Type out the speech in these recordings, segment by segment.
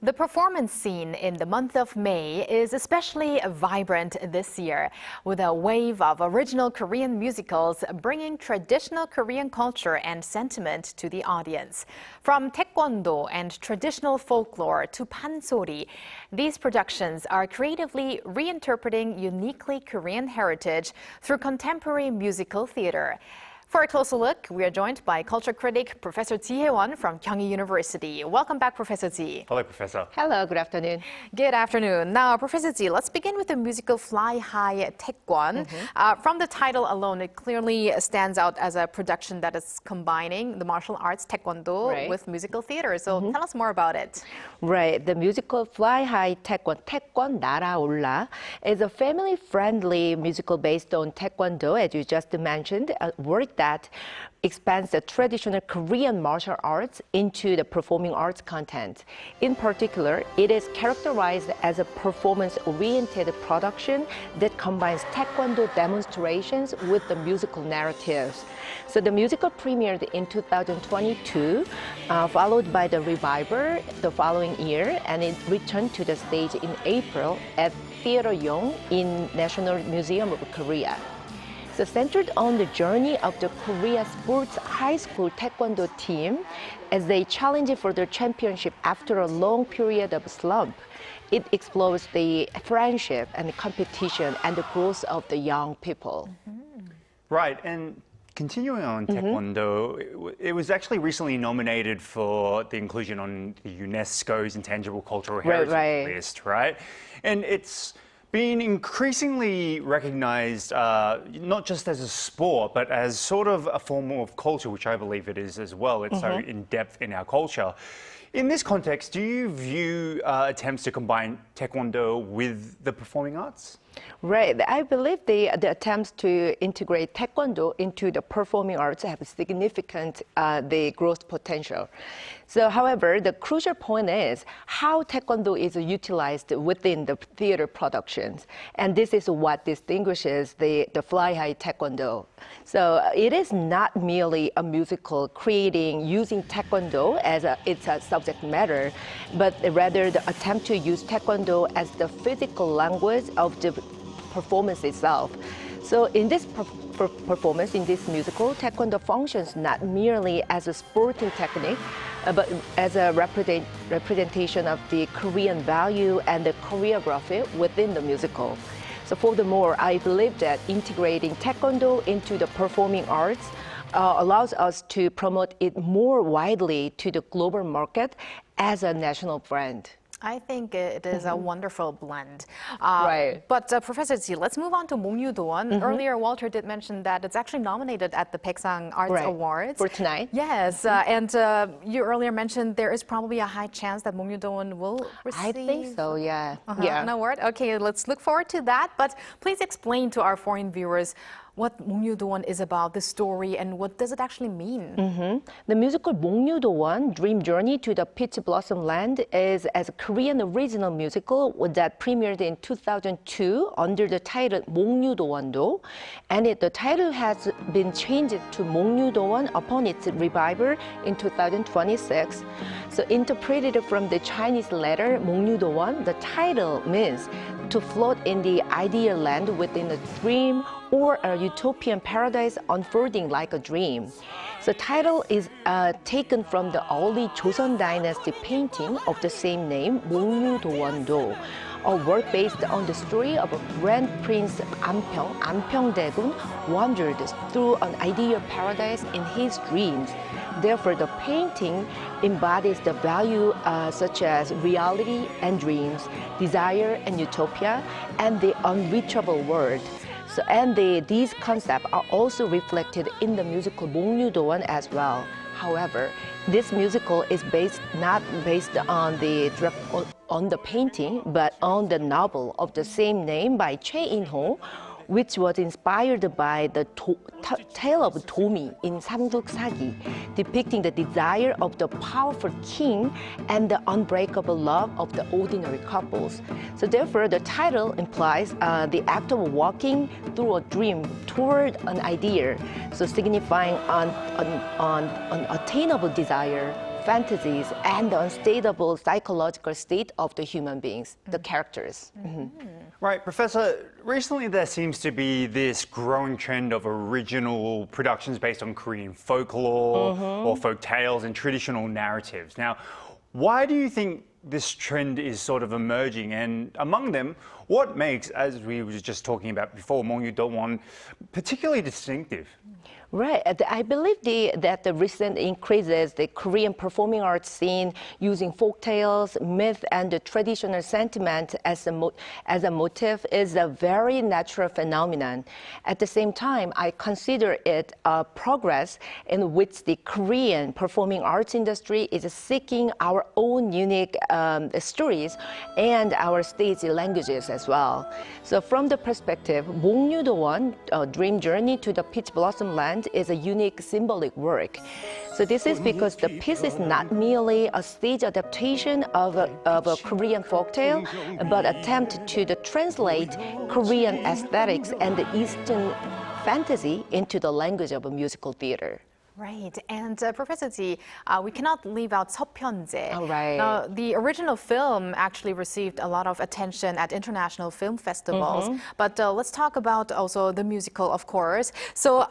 The performance scene in the month of May is especially vibrant this year, with a wave of original Korean musicals bringing traditional Korean culture and sentiment to the audience. From Taekwondo and traditional folklore to Pansori, these productions are creatively reinterpreting uniquely Korean heritage through contemporary musical theater. For a closer look, we are joined by culture critic Professor Chie Hye-won from Kyung Hee University. Welcome back, Professor Chie. Hello, Professor. Hello, good afternoon. Good afternoon. Now, Professor Chie, let's begin with the musical Fly High Taekwon. From the title alone, it clearly stands out as a production that is combining the martial arts Taekwondo with musical theater. So tell us more about it. Right. The musical Fly High Taekwon, Taekwon 날아올라, is a family-friendly musical based on Taekwondo, as you just mentioned, a work that expands the traditional Korean martial arts into the performing arts content. In particular, it is characterized as a performance-oriented production that combines Taekwondo demonstrations with the musical narratives. So the musical premiered in 2022, followed by the revival the following year, and it returned to the stage in April at Theater Yong in National Museum of Korea. So centered on the journey of the Korea Sports High School Taekwondo team as they challenge for their championship after a long period of slump. It explores the friendship and the competition and the growth of the young people. Right, and continuing on Taekwondo, it was actually recently nominated for the inclusion on the UNESCO's Intangible Cultural Heritage list, right? And it's been increasingly recognized not just as a sport, but as sort of a form of culture, which I believe it is as well. It's so in-depth in our culture. In this context, do you view attempts to combine Taekwondo with the performing arts? Right. I believe the attempts to integrate Taekwondo into the performing arts have significant the growth potential. So, however, the crucial point is how Taekwondo is utilized within the theater productions. And this is what distinguishes the Fly High Taekwondo. So it is not merely a musical using Taekwondo as its subject matter, but rather the attempt to use Taekwondo as the physical language of the performance itself. So in this performance, in this musical, Taekwondo functions not merely as a sporting technique, but as a representation of the Korean value and the choreography within the musical. So furthermore, I believe that integrating Taekwondo into the performing arts allows us to promote it more widely to the global market as a national brand. I think it is a wonderful blend. But Professor Chie, let's move on to 몽유도원. Earlier, Walter did mention that it's actually nominated at the Baeksang Arts Awards. For tonight? Yes, and you earlier mentioned there is probably a high chance that 몽유도원 will receive... I think so, yeah. An award? Okay, let's look forward to that. But please explain to our foreign viewers what 몽유도원 is about, the story, and what does it actually mean? The musical 몽유도원, Dream Journey to the Peach Blossom Land, is as a Korean original musical that premiered in 2002 under the title 몽유도원도, and the title has been changed to 몽유도원 upon its revival in 2026. So interpreted from the Chinese letter 몽유도원, the title means to float in the ideal land within a dream or a utopian paradise unfolding like a dream. The title is taken from the early Joseon Dynasty painting of the same name, 몽유도원도, a work based on the story of a Grand Prince Anpyeong-daegun wandered through an ideal paradise in his dreams. Therefore, the painting embodies the value such as reality and dreams, desire and utopia, and the unreachable world. So, and these concepts are also reflected in the musical 몽유도원 as well. However, this musical is not based on the painting, but on the novel of the same name by Choi In-ho, which was inspired by the tale of Domi in Samguk Sagi, depicting the desire of the powerful king and the unbreakable love of the ordinary couples. So therefore, the title implies the act of walking through a dream toward an idea, so signifying an unattainable desire, fantasies and the unstable psychological state of the human beings, the characters. Right, Professor, recently there seems to be this growing trend of original productions based on Korean folklore or folk tales and traditional narratives. Now, why do you think this trend is sort of emerging? And among them, what makes, as we were just talking about before, 몽유도원 particularly distinctive? Right. I believe that the recent increases the Korean performing arts scene using folk tales, myth, and the traditional sentiment as a motif is a very natural phenomenon. At the same time, I consider it a progress in which the Korean performing arts industry is seeking our own unique stories and our stage languages as well. So from the perspective, 몽유도원, Dream Journey to the Peach Blossom Land, is a unique symbolic work. So this is because the piece is not merely a stage adaptation of a Korean folktale, but attempt to translate Korean aesthetics and the Eastern fantasy into the language of a musical theater. Right, and Professor Ji, we cannot leave out 서편제. Oh, right. Now, the original film actually received a lot of attention at international film festivals, but let's talk about also the musical, of course. So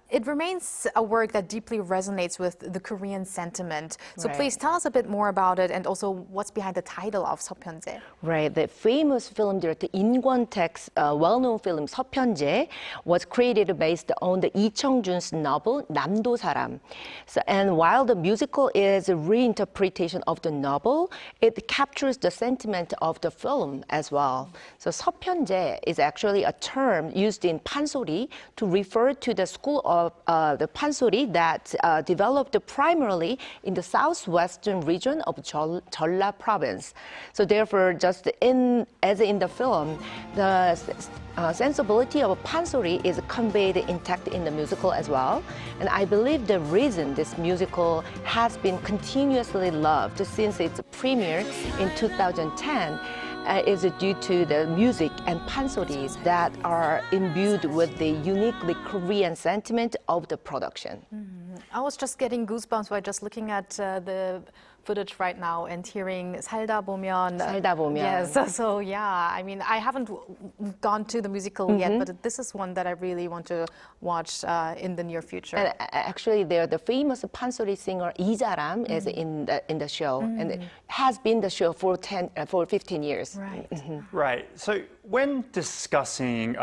it remains a work that deeply resonates with the Korean sentiment. So please tell us a bit more about it and also what's behind the title of 서편제. Right, the famous film director In Kwon-taek's well-known film 서편제 was created based on the Lee Chung-jun's novel 남도 사람. So, and while the musical is a reinterpretation of the novel, it captures the sentiment of the film as well. So 서편제 is actually a term used in Pansori to refer to the school of the Pansori that developed primarily in the southwestern region of Jeolla province. So therefore, just as in the film, the sensibility of Pansori is conveyed intact in the musical as well. And I believe the reason this musical has been continuously loved since its premiere in 2010 is due to the music and pansoris that are imbued with the uniquely Korean sentiment of the production. I was just getting goosebumps by just looking at the footage right now and hearing 살다 보면. 살다 보면. Yes, so yeah, I mean, I haven't gone to the musical yet, but this is one that I really want to watch in the near future. And actually, the famous Pansori singer 이자람 is in the show, and it has been the show for 15 years. Right. Right. So when discussing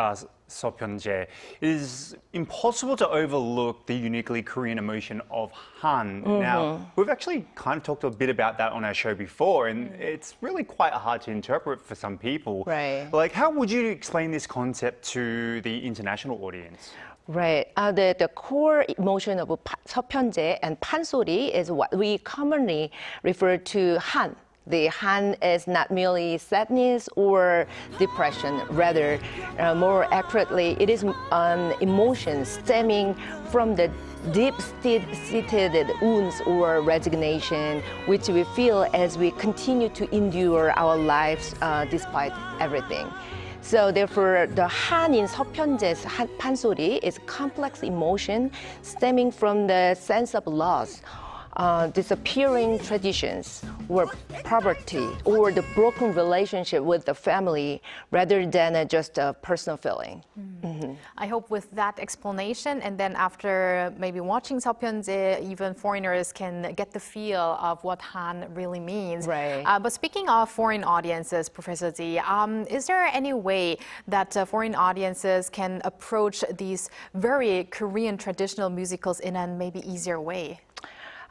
서편제, it is impossible to overlook the uniquely Korean emotion of Han. Now, we've actually kind of talked a bit about that on our show before, and it's really quite hard to interpret for some people. Right. Like, how would you explain this concept to the international audience? Right. The core emotion of 서편제 and Pansori is what we commonly refer to Han. The Han is not merely sadness or depression, rather, more accurately, it is an emotion stemming from the deep-seated wounds or resignation, which we feel as we continue to endure our lives despite everything. So therefore, the Han in 서편제's Pansori is complex emotion stemming from the sense of loss, disappearing traditions, or poverty, or the broken relationship with the family, rather than just a personal feeling. I hope with that explanation, and then after maybe watching 서편제, even foreigners can get the feel of what Han really means. Right. But speaking of foreign audiences, Professor Ji, is there any way that foreign audiences can approach these very Korean traditional musicals in a maybe easier way?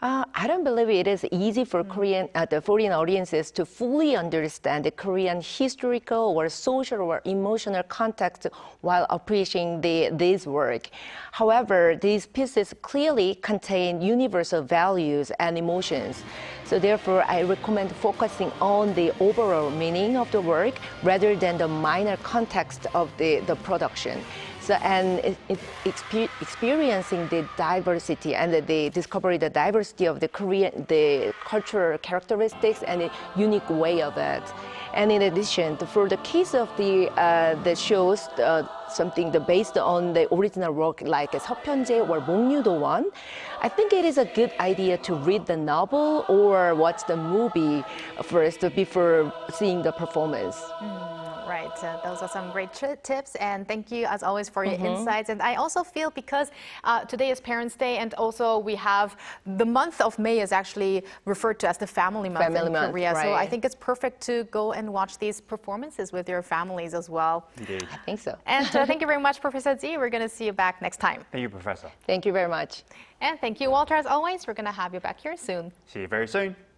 I don't believe it is easy for the foreign audiences to fully understand the Korean historical or social or emotional context while appreciating this work. However, these pieces clearly contain universal values and emotions. So therefore, I recommend focusing on the overall meaning of the work rather than the minor context of the production. So, and experiencing the diversity and the discovery the diversity of the Korean, the cultural characteristics and a unique way of it. And in addition, for the case of the shows, something based on the original work like 서편제 or 몽유도원, I think it is a good idea to read the novel or watch the movie first before seeing the performance. Right, those are some great tips, and thank you as always for your insights. And I also feel because today is Parents' Day, and also we have the month of May is actually referred to as the family month in Korea. Right. So I think it's perfect to go and watch these performances with your families as well. Indeed. I think so. And thank you very much, Professor Z. We're going to see you back next time. Thank you, Professor. Thank you very much. And thank you, Walter, as always. We're going to have you back here soon. See you very soon.